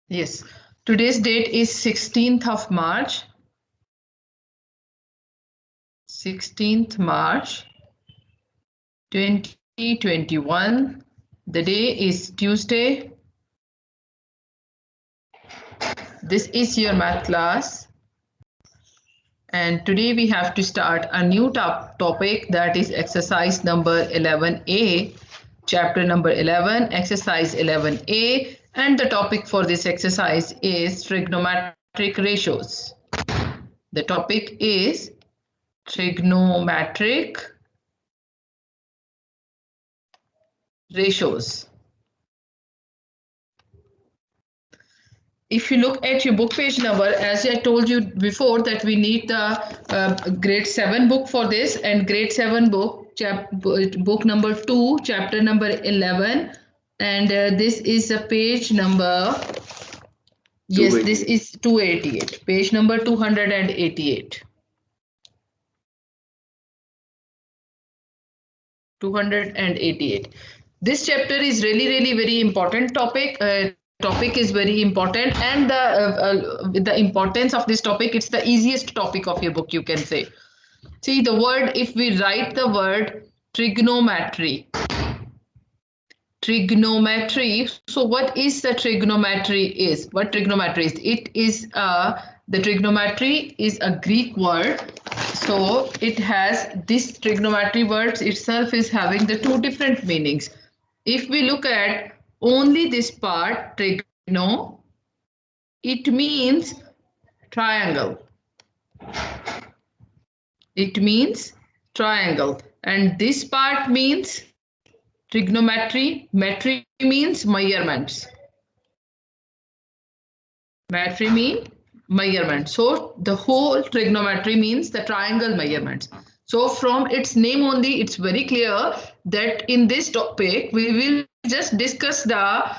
Yes. Today's date is 16th of March. 16th March 2021. The day is Tuesday. This is your math class. And today we have to start a new topic, that is exercise number 11A, chapter number 11, exercise 11A. And the topic for this exercise is trigonometric ratios. The topic is trigonometric ratios. If you look at your book page number, as I told you before, that we need the grade 7 book for this, and grade 7 book, book number 2, chapter number 11, and this is a page number, yes, this is 288, page number 288. 288. This chapter is really very important topic. Topic is very important, and the importance of this topic, it's the easiest topic of your book, you can say. See the word, if we write the word trigonometry, so what is the trigonometry is? What trigonometry is? It is the trigonometry is a Greek word. So it has this trigonometry words itself is having the two different meanings. If we look at only this part, trigono, it means triangle. It means triangle. And this part means trigonometry. Metry means measurements. Metry means measurement. So the whole trigonometry means the triangle measurements. So from its name only, it's very clear that in this topic, we will just discuss the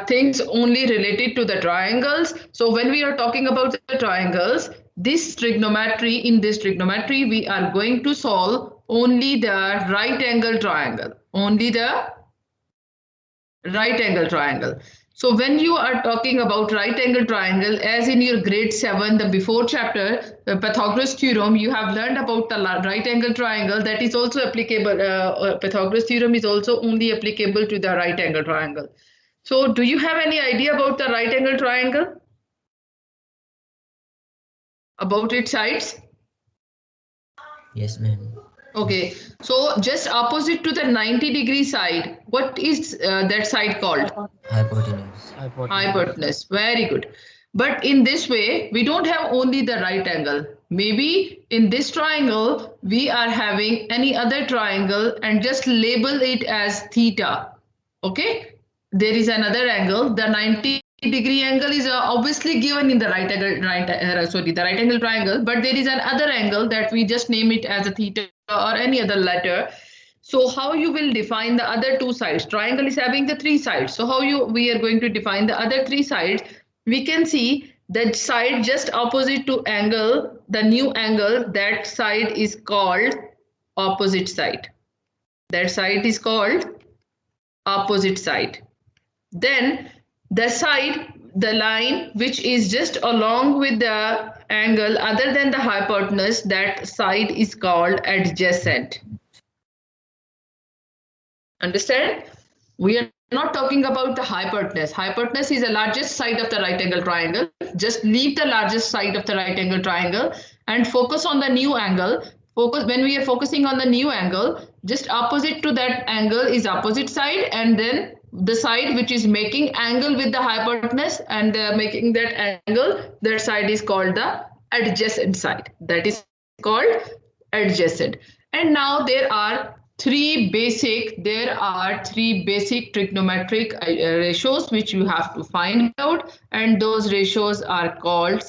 things only related to the triangles. So when we are talking about the triangles, this trigonometry, in this trigonometry, we are going to solve only the right angle triangle. Only the right angle triangle. So when you are talking about right angle triangle, as in your grade 7, the before chapter, Pythagoras theorem, you have learned about the right angle triangle. That is also applicable. Pythagoras theorem is also only applicable to the right angle triangle. So do you have any idea about the right angle triangle? About its sides? Yes, ma'am. Okay, so just opposite to the 90-degree side, what is that side called? Hypotenuse. Hypotenuse. Very good. But in this way, we don't have only the right angle. Maybe in this triangle, we are having any other triangle and just label it as theta. Okay. There is another angle. The 90-degree angle is obviously given in the right angle triangle. But there is another angle that we just name it as a theta or any other letter. So how you will define the other two sides? Triangle is having the three sides. So how we are going to define the other three sides? We can see that side just opposite to angle, the new angle, that side is called opposite side. That side is called opposite side. Then the side, the line which is just along with the angle other than the hypotenuse, that side is called adjacent. Understand? We are not talking about the hypotenuse. Hypotenuse is the largest side of the right angle triangle. Just leave the largest side of the right angle triangle and focus on the new angle. Focus when we are focusing on the new angle, just opposite to that angle is opposite side, and then the side which is making angle with the hypotenuse and making that angle, that side is called the adjacent side. That is called adjacent. And now there are three basic trigonometric ratios which you have to find out, and those ratios are called,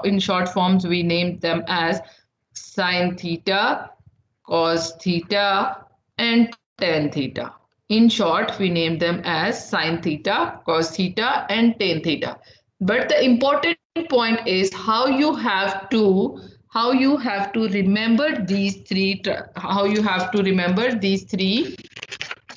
in short forms we named them as sine theta, cos theta, and tan theta. In short, we name them as sine theta, cos theta, and tan theta. But the important point is how you have to remember these three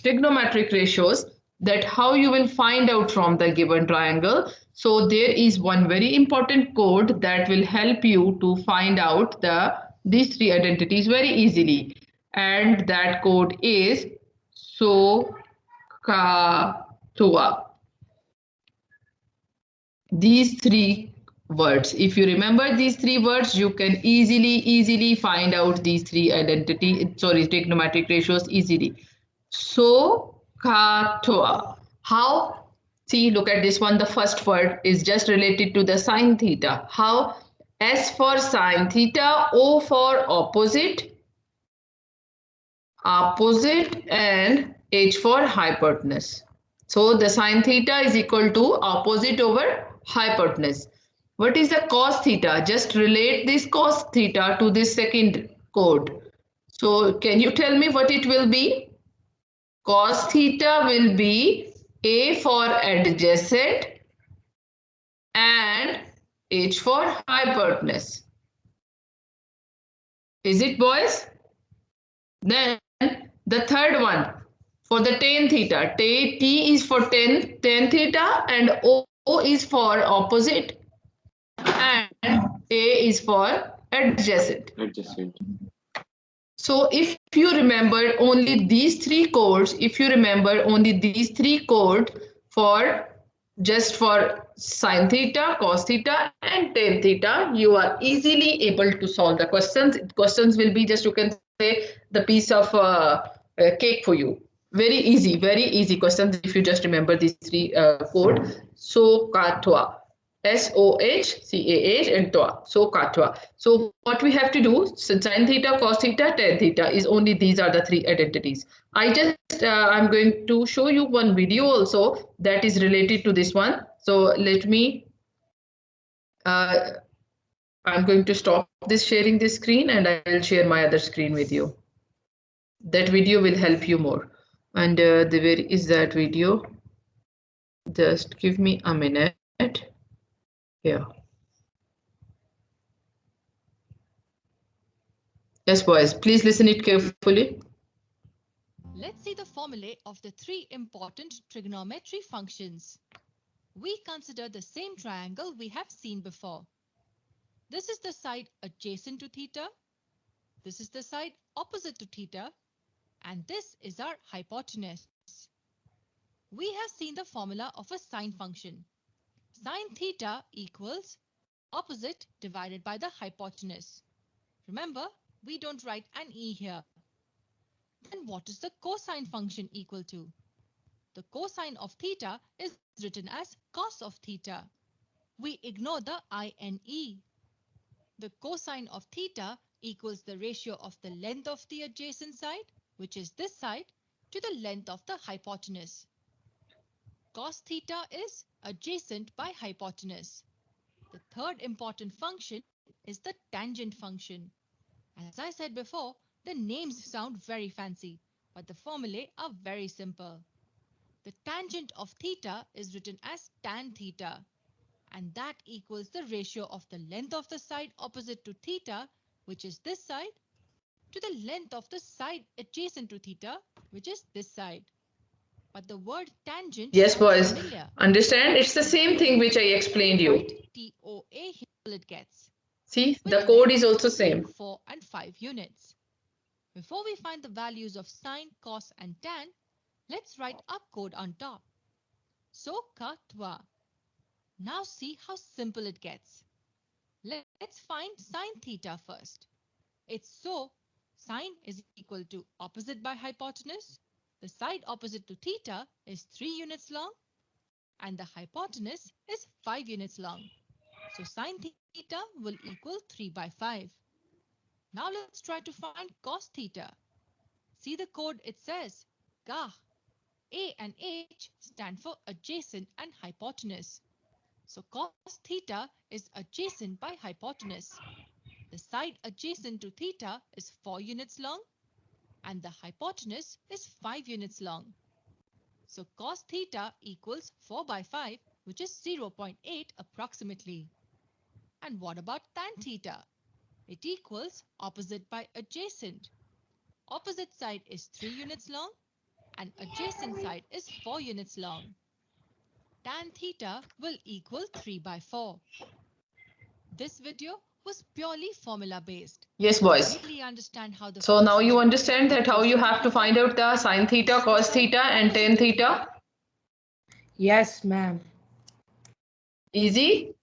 trigonometric ratios, that how you will find out from the given triangle. So there is one very important code that will help you to find out these three identities very easily. And that code is SOHCAHTOA. These three words. If you remember these three words, you can easily find out these three trigonometric ratios easily. SOHCAHTOA. How? See, look at this one. The first word is just related to the sine theta. How? S for sine theta, O for opposite, and H for hypotenuse. So the sine theta is equal to opposite over hypotenuse. What is the cos theta? Just relate this cos theta to this second code. So can you tell me what it will be? Cos theta will be A for adjacent and H for hypotenuse. Is it, boys? Then the third one for the tan theta. T is for tan theta and O is for opposite and A is for adjacent. So if you remember only these three codes, for just for sine theta, cos theta and tan theta, you are easily able to solve the questions. Questions will be just, you can say, the piece of cake for you. Very easy questions if you just remember these three code. SOHCAHTOA. SOHCAH and TOA. SOHCAHTOA. So what we have to do, sine theta, cos theta, tan theta is only these are the three identities. I'm going to show you one video also that is related to this one. So let me, I'm going to stop this sharing this screen and I'll share my other screen with you. That video will help you more. And where is that video? Just give me a minute. Here. Yes, boys, please listen it carefully. Let's see the formulae of the three important trigonometry functions. We consider the same triangle we have seen before. This is the side adjacent to theta. This is the side opposite to theta. And this is our hypotenuse. We have seen the formula of a sine function. Sine theta equals opposite divided by the hypotenuse. Remember, we don't write an e here. Then what is the cosine function equal to? The cosine of theta is written as cos of theta. We ignore the ine. The cosine of theta equals the ratio of the length of the adjacent side, which is this side, to the length of the hypotenuse. Cos theta is adjacent by hypotenuse. The third important function is the tangent function. As I said before, the names sound very fancy, but the formulae are very simple. The tangent of theta is written as tan theta, and that equals the ratio of the length of the side opposite to theta, which is this side, to the length of the side adjacent to theta, which is this side. But the word tangent, yes, boys, familiar. Understand? It's the same thing which I explained you. TOA it gets. See, the code is also same. 4 and 5 units. Before we find the values of sine, cos and tan, let's write our code on top. SOHCAHTOA. Now see how simple it gets. Let's find sine theta first. It's sine is equal to opposite by hypotenuse. The side opposite to theta is 3 units long and the hypotenuse is 5 units long. So sine theta will equal 3 by 5. Now let's try to find cos theta. See the code, it says CAH. A and H stand for adjacent and hypotenuse. So cos theta is adjacent by hypotenuse. The side adjacent to theta is 4 units long and the hypotenuse is 5 units long. So cos theta equals 4 by 5, which is 0.8 approximately. And what about tan theta? It equals opposite by adjacent. Opposite side is 3 units long and adjacent side is 4 units long. tan theta will equal 3 by 4. This video was purely formula based. Yes, boys. Really understand how the So now functions you work. understand that how you have to find out the sine theta, cos theta, and tan theta. Yes, ma'am. Easy?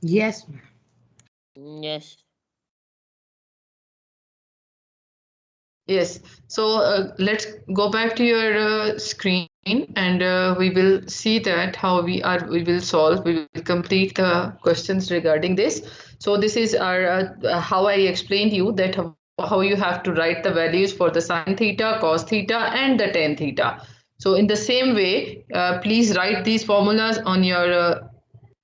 Yes, ma'am. Yes. Yes. So let's go back to your screen, and we will see that how we will solve, we will complete the questions regarding this. So this is our how I explained you that how you have to write the values for the sine theta, cos theta, and the tan theta. So in the same way, please write these formulas on your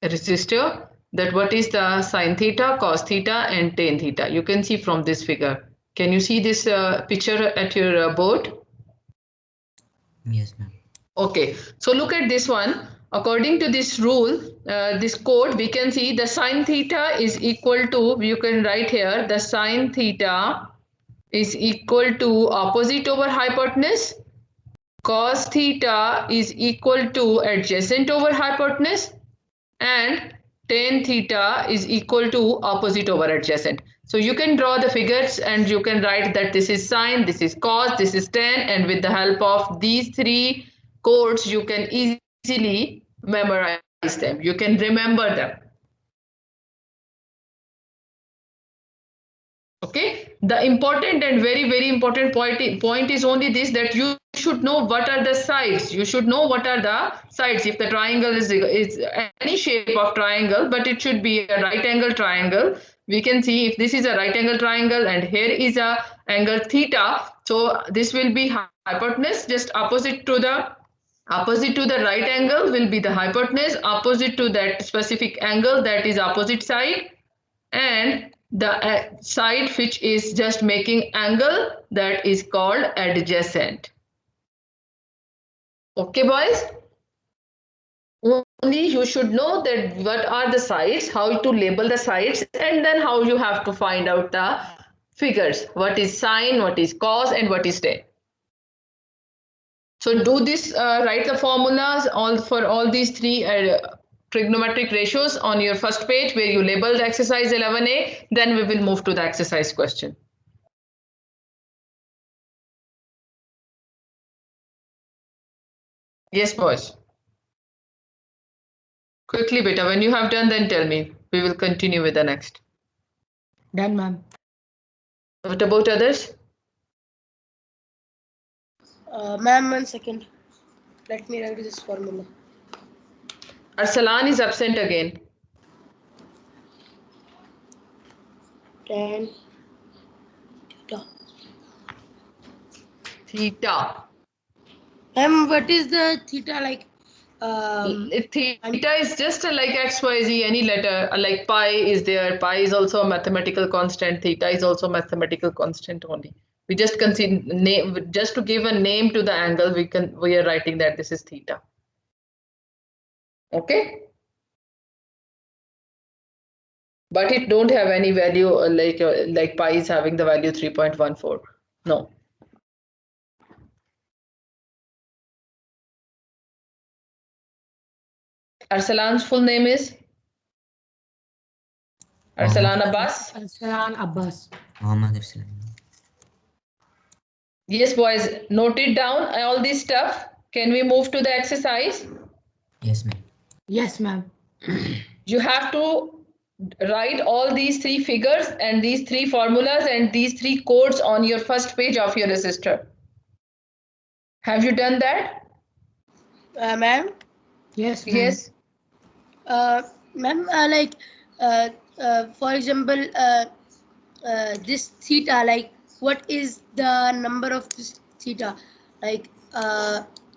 resistor, that what is the sine theta, cos theta, and tan theta. You can see from this figure. Can you see this picture at your board? Yes, ma'am. Okay, so look at this one. According to this rule, this code, we can see the sine theta is equal to, you can write here, the sine theta is equal to opposite over hypotenuse, cos theta is equal to adjacent over hypotenuse, and tan theta is equal to opposite over adjacent. So you can draw the figures and you can write that this is sine, this is cos, this is tan, and with the help of these three codes you can easily memorize them. You can remember them. Okay, the important and very important point is only this, that you should know what are the sides. You should know what are the sides. If the triangle is any shape of triangle, but it should be a right angle triangle. We can see if this is a right angle triangle and here is a angle theta, so this will be hypotenuse, just opposite to the right angle will be the hypotenuse, opposite to that specific angle, that is opposite side, and the side which is just making angle, that is called adjacent. Okay, boys? Only you should know that what are the sides, how to label the sides, and then how you have to find out the figures. What is sine, what is cos, and what is tan. So do this, write the formulas all for all these three trigonometric ratios on your first page where you label the exercise 11a. Then we will move to the exercise question. Yes, boys. Quickly, beta. When you have done, then tell me. We will continue with the next. Done, ma'am. What about others? Ma'am, 1 second. Let me write this formula. Arsalan is absent again. Tan theta. Theta. Ma'am, what is the theta like? Theta is just like XYZ, any letter, like pi is there. Pi is also a mathematical constant. Theta is also a mathematical constant only. We just consider name, just to give a name to the angle, we are writing that this is theta. Okay. But it don't have any value like pi is having the value 3.14. No. Arsalan's full name is? Arsalan Abbas? Arsalan Abbas. Muhammad Arsalan. Yes, boys, note it down, all this stuff. Can we move to the exercise? Yes, ma'am. Yes, ma'am. You have to write all these three figures and these three formulas and these three codes on your first page of your resistor. Have you done that? Ma'am? Yes, ma'am. Yes. Ma'am, for example, this theta, like, what is the number of this theta? Like,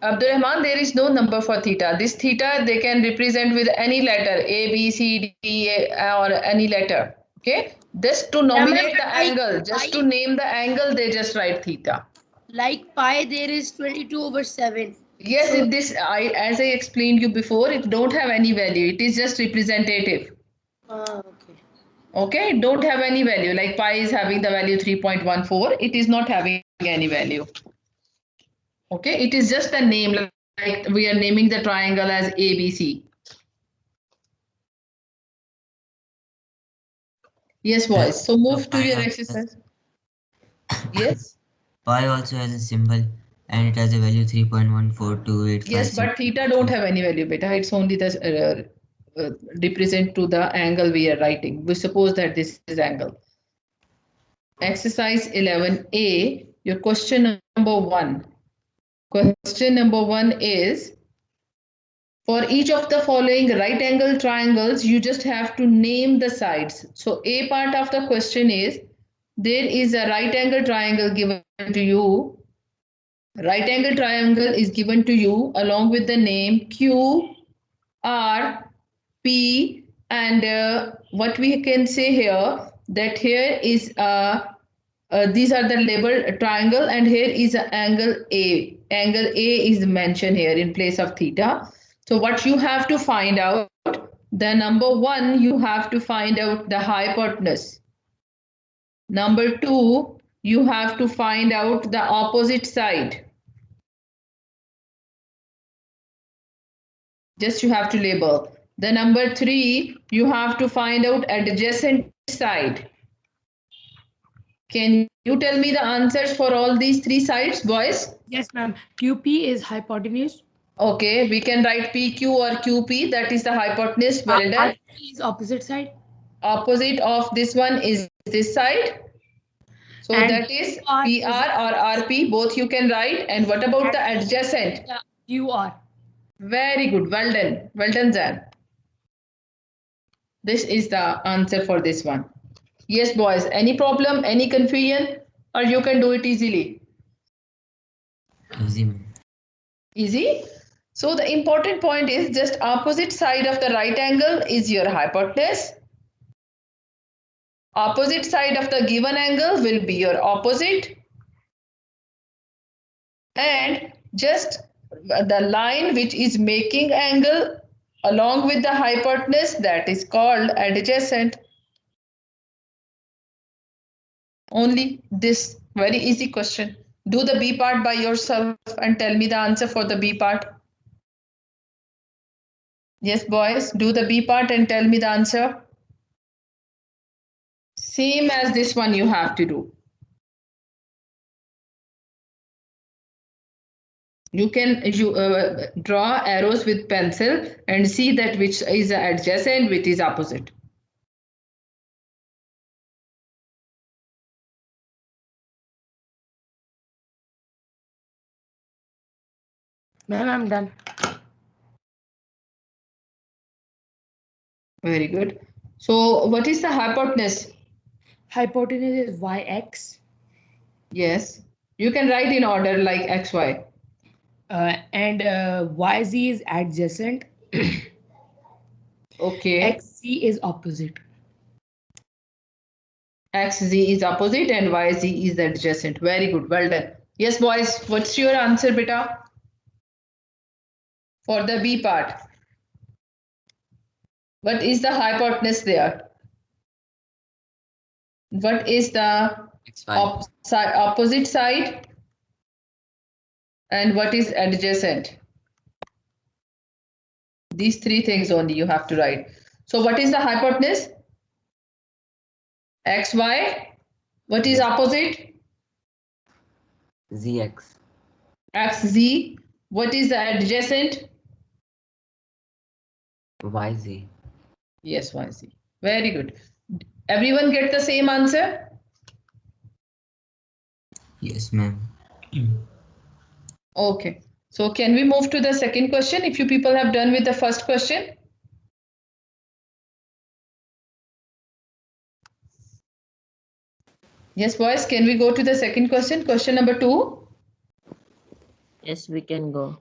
Abdurrahman, there is no number for theta. This theta, they can represent with any letter, A, B, C, D, or any letter. Okay? Just to nominate the angle, just to name the angle, they just write theta. Like pi, there is 22/7. Yes, as I explained you before, it don't have any value. It is just representative. Okay. Okay, it don't have any value. Like pi is having the value 3.14. It is not having any value. Okay, it is just a name, we are naming the triangle as ABC. Yes, boys. So move to your exercise. Yes. Pi also has a symbol and it has a value 3.1428. Yes, but theta don't have any value, beta. It's only the represent to the angle we are writing. We suppose that this is angle. Exercise 11A, your question number 1. Question number 1 is, for each of the following right angle triangles, you just have to name the sides. So A part of the question is, there is a right angle triangle given to you. Right angle triangle is given to you along with the name Q, R, P, and what we can say here, that here is these are the labeled triangle, and here is an angle A. Angle A is mentioned here in place of theta. So what you have to find out, the number 1, you have to find out the hypotenuse. Number 2, you have to find out the opposite side. Just you have to label. The number 3, you have to find out adjacent side. Can you tell me the answers for all these 3 sides, boys? Yes, ma'am. QP is hypotenuse. Okay, we can write PQ or QP, that is the hypotenuse. Well done. RP is opposite side. Opposite of this one is this side. So And that is PR is- PR or RP, both you can write. And what about the adjacent? QR. Very good. Well done. Well done, Zan. This is the answer for this one. Yes, boys. Any problem? Any confusion? Or you can do it easily? Easy, man. Easy? So the important point is just opposite side of the right angle is your hypotenuse. Opposite side of the given angle will be your opposite. And just the line which is making angle along with the hypotenuse, that is called adjacent. Only this very easy question. Do the B part by yourself and tell me the answer for the B part. Yes, boys, do the B part and tell me the answer. Same as this one you have to do. You can draw arrows with pencil and see that which is adjacent, which is opposite. Ma'am, I'm done. Very good. So what is the hypotenuse? Hypotenuse is YX. Yes. You can write in order like XY. And YZ is adjacent. Okay. XC is opposite. XZ is opposite and YZ is adjacent. Very good. Well done. Yes, boys. What's your answer, beta? For the B part. What is the hypotenuse there? What is the opposite side? And what is adjacent? These 3 things only you have to write. So what is the hypotenuse? XY. What is opposite? ZX. XZ. What is the adjacent? YZ. Yes, YZ. Very good. Everyone get the same answer? Yes, ma'am. Okay. So can we move to the second question if you people have done with the first question? Yes, boys, can we go to the second question? Question number 2. Yes, we can go.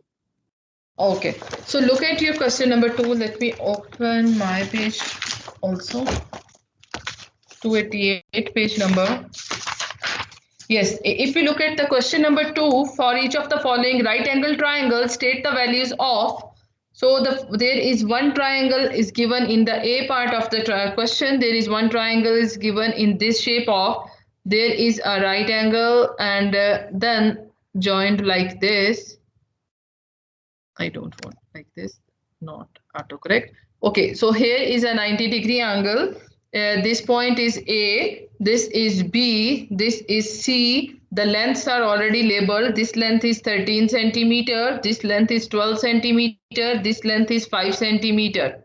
Okay. So look at your question number 2. Let me open my page also. 288 page number. Yes, if we look at the question number 2, for each of the following right angle triangles, state the values of. So there is one triangle is given in the A part of the question. There is one triangle is given in this shape of. There is a right angle and then joined like this. I don't want like this, not autocorrect. Okay, so here is a 90-degree angle. This point is A, this is B, this is C. The lengths are already labeled. This length is 13 centimeter, this length is 12 centimeter, this length is 5 centimeter.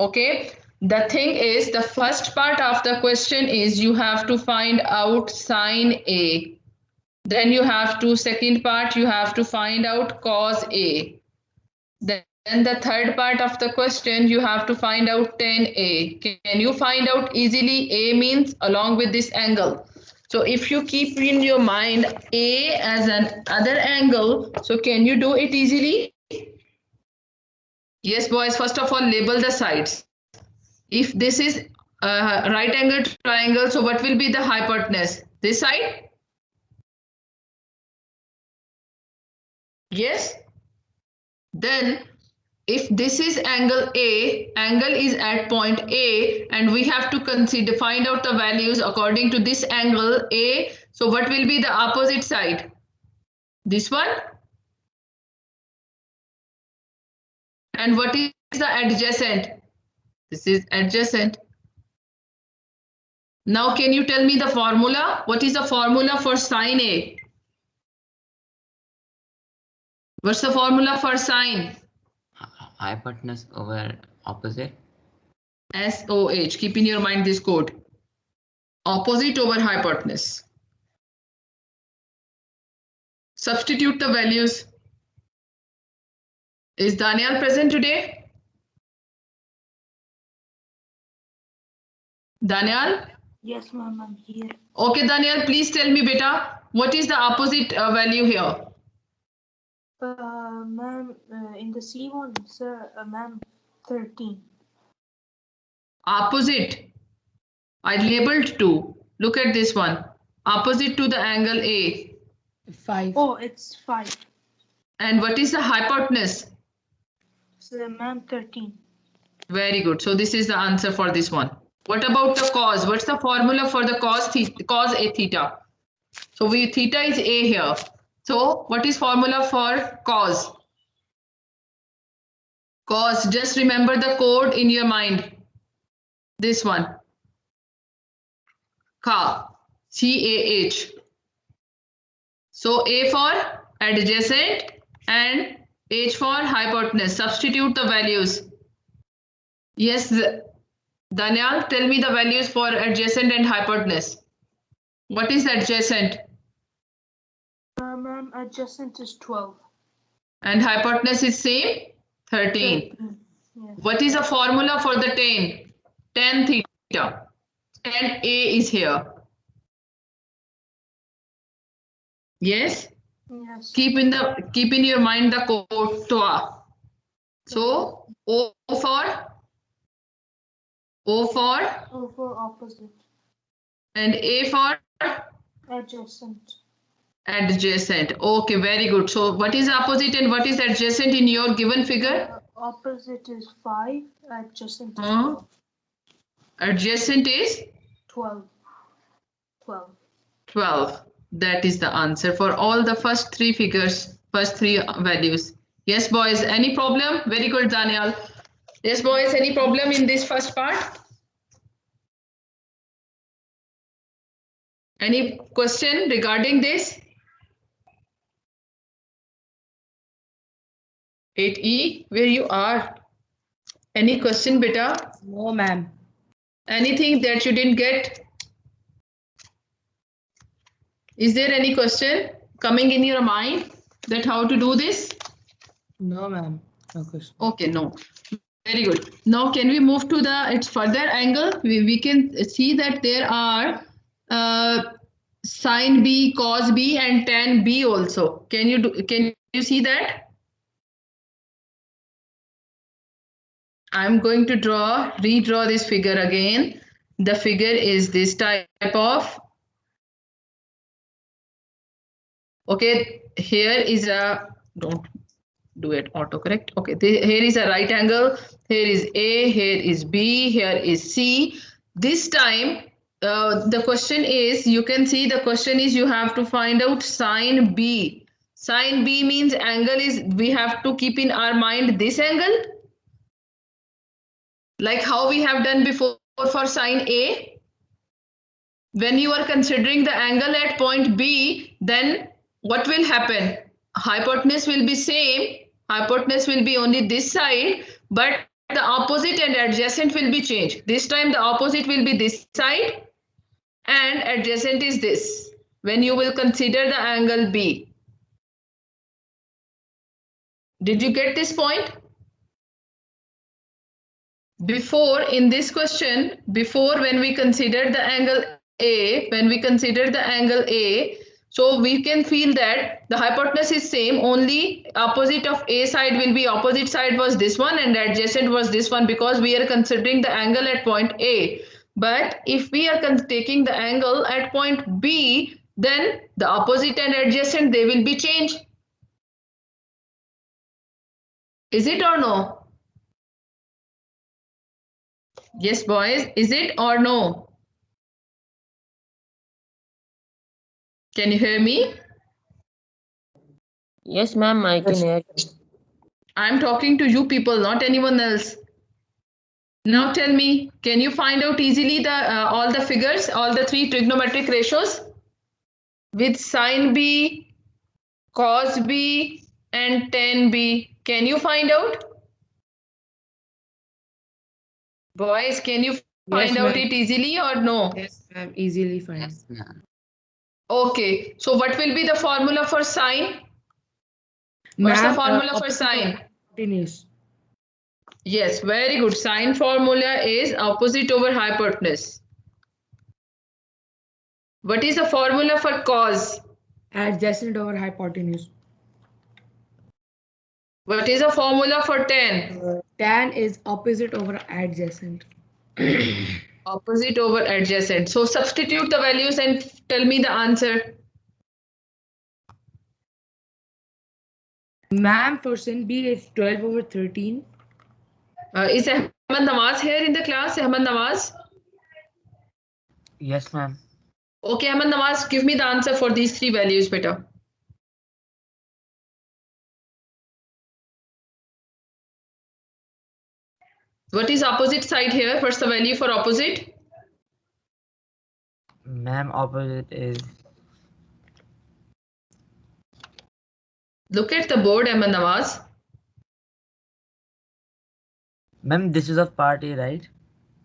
Okay, the thing is, the first part of the question is you have to find out sine A. Then you have to, second part, you have to find out cos A. Then the third part of the question, you have to find out tan A. Can you find out easily? A means along with this angle. So if you keep in your mind A as an other angle, so can you do it easily? Yes, boys, first of all, label the sides. If this is a right angle triangle, so what will be the hypotenuse? This side? Yes? Then if this is angle A, angle is at point A, and we have to consider, find out the values according to this angle A. So what will be the opposite side? This one? And what is the adjacent? This is adjacent. Now can you tell me the formula? What is the formula for sine A? What's the formula for sine? Hypotenuse over opposite. SOH. Keep in your mind this code. Opposite over hypotenuse. Substitute the values. Is Daniel present today? Daniel? Yes, ma'am, I'm here. Okay, Daniel, please tell me, beta, what is the opposite value here? Ma'am, in the C1, sir, ma'am, 13. Opposite. I labeled 2. Look at this one. Opposite to the angle A. 5. Oh, it's 5. And what is the hypotenuse? So, ma'am, 13. Very good. So this is the answer for this one. What about the cos? What's the formula for the cos A theta? So theta is A here. So what is formula for cos? Cos, just remember the code in your mind. This one. Ka. C-A-H. So A for adjacent and H for hypotenuse. Substitute the values. Yes, Daniel, tell me the values for adjacent and hypotenuse. What is adjacent? Ma'am, adjacent is 12. And hypotenuse is same? 13. Yes. What is the formula for the tan? Tan theta. And A is here. Yes? Yes. Keep in your mind the code TOA. So O for O for opposite. and A for Adjacent. adjacent. Okay, very good. So what is opposite and what is adjacent in your given figure? Opposite is 5. Adjacent is Huh? 12. Adjacent is 12. 12. 12. That is the answer for all the first 3 figures, first 3 values. Yes, boys, any problem? Very good, Daniel. Yes, boys, any problem in this first part? Any question regarding this? 8E, where you are? Any question, beta? No, ma'am. Anything that you didn't get? Is there any question coming in your mind that how to do this? No, ma'am. No question. Okay, no. Very good. Now can we move to the its further angle? We can see that there are sine B, cos B, and tan B also. Can you see that? I'm going to redraw this figure again. The figure is this type of. Okay, here is a, don't do it autocorrect. Okay, here is a right angle. Here is A, here is B, here is C. This time, the question is, you can see the question is you have to find out sine B. Sine B means angle is, we have to keep in our mind this angle. Like how we have done before for sine A. When you are considering the angle at point B, then what will happen? Hypotenuse will be same. Hypotenuse will be only this side, but the opposite and adjacent will be changed. This time the opposite will be this side and adjacent is this. When you will consider the angle B. Did you get this point? Before, in this question, before when we consider the angle A, so we can feel that the hypotenuse is same, only opposite of A side will be, opposite side was this one and adjacent was this one, because we are considering the angle at point A. But if we are taking the angle at point B, then the opposite and adjacent, they will be changed. Is it or no? Yes, boys, is it or no? Can you hear me? Yes, ma'am, I can hear. I'm talking to you people, not anyone else. Now tell me, can you find out easily the all the figures, all the three trigonometric ratios with sine B, cos B, and tan B? Can you find out? Boys, can you find out ma'am. it easily or no? Yes, ma'am. Easily find. Yes, ma'am. Okay, so what will be the formula for sine? What's the formula for sine? Hypotenuse. Yes, very good. Sine formula is opposite over hypotenuse. What is the formula for cos? Adjacent over hypotenuse. What is the formula for tan? Tan is opposite over adjacent. Opposite over adjacent. So substitute the values and tell me the answer. Ma'am, for sin B is 12 over 13. Is Ahmad Nawaz here in the class? Ahmad Nawaz? Yes, ma'am. Okay, Ahmad Nawaz, give me the answer for these three values, beta. What is opposite side here? What's the value for opposite? Ma'am, opposite is... Look at the board, Ahmad Nawaz. Ma'am, this is of part A, right?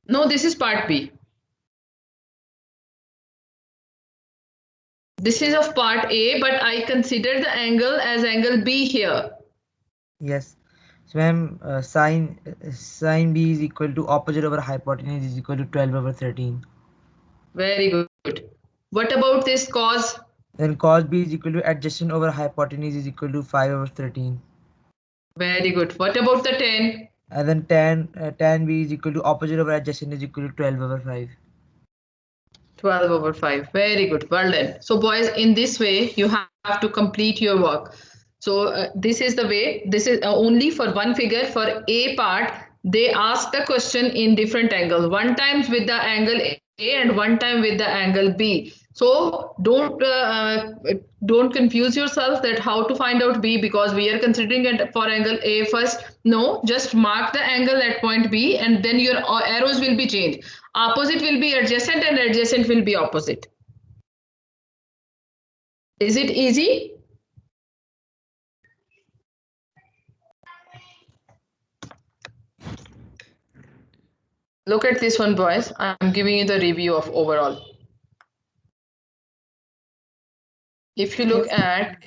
No, this is part B. This is of part A, but I consider the angle as angle B here. Yes. So ma'am, sine B is equal to opposite over hypotenuse is equal to 12 over 13. Very good. What about this cos? Then cos B is equal to adjacent over hypotenuse is equal to 5 over 13. Very good. What about the tan? And then tan B is equal to opposite over adjacent is equal to 12 over 5. 12 over 5. Very good. Well done. So boys, in this way, you have to complete your work. So this is the way. This is only for one figure. For A part, they ask the question in different angle. One time with the angle A and one time with the angle B. So don't confuse yourself that how to find out B, because we are considering it for angle A first. No, just mark the angle at point B and then your arrows will be changed. Opposite will be adjacent and adjacent will be opposite. Is it easy? Look at this one, boys. I'm giving you the review of overall. If you look at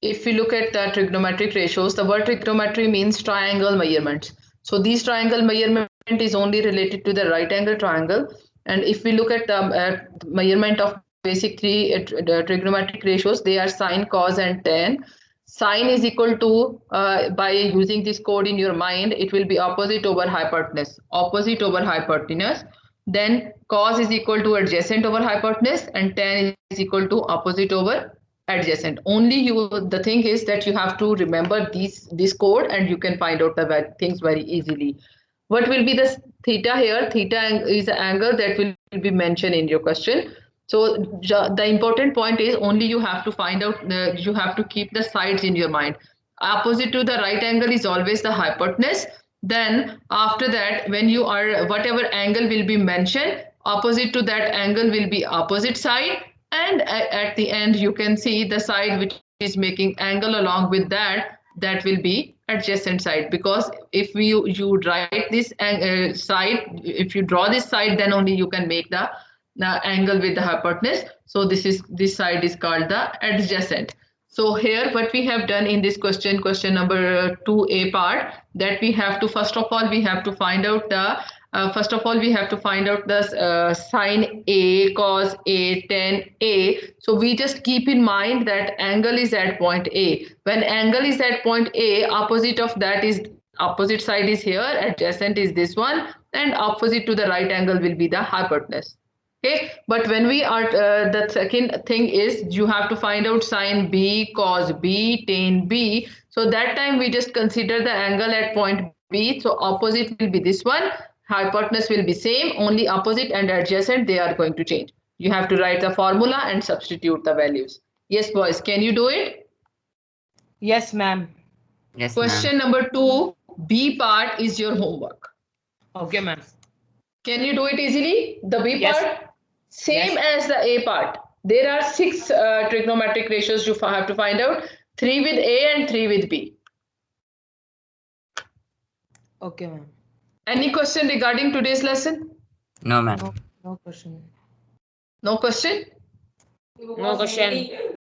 the trigonometric ratios, the word trigonometry means triangle measurements. So these triangle measurement is only related to the right angle triangle. And if we look at the measurement of basic three trigonometric ratios, they are sine, cos, and tan. Sine is equal to, by using this code in your mind, it will be opposite over hypotenuse. Opposite over hypotenuse. Then cos is equal to adjacent over hypotenuse, and tan is equal to opposite over adjacent. Only the thing is that you have to remember this code and you can find out the things very easily. What will be the theta here? Theta is the angle that will be mentioned in your question. So the important point is only you have to find out, you have to keep the sides in your mind. Opposite to the right angle is always the hypotenuse. Then after that, when you are, whatever angle will be mentioned, opposite to that angle will be opposite side. And at the end, you can see the side which is making angle along with that, that will be adjacent side. Because if you write this side, if you draw this side, then only you can make the angle with the hypotenuse. So this side is called the adjacent. So here what we have done in this question number 2a part, that we have to, first of all we have to find out the sine A, cos A, tan A. So we just keep in mind that angle is at point A. When angle is at point A, opposite of that is, opposite side is here, adjacent is this one, and opposite to the right angle will be the hypotenuse. Okay, but when we are, the second thing is you have to find out sine B, cos B, tan B. So that time we just consider the angle at point B. So opposite will be this one, hypotenuse will be same, only opposite and adjacent they are going to change. You have to write the formula and substitute the values. Yes, boys, can you do it? Yes, ma'am. Yes, ma'am. Question number 2, B part is your homework. Okay, ma'am. Can you do it easily? The B Yes. part? Same as the A part. There are 6 trigonometric ratios you have to find out. 3 with A and 3 with B. Okay, ma'am. Any question regarding today's lesson? No, ma'am. No question. No question? No question.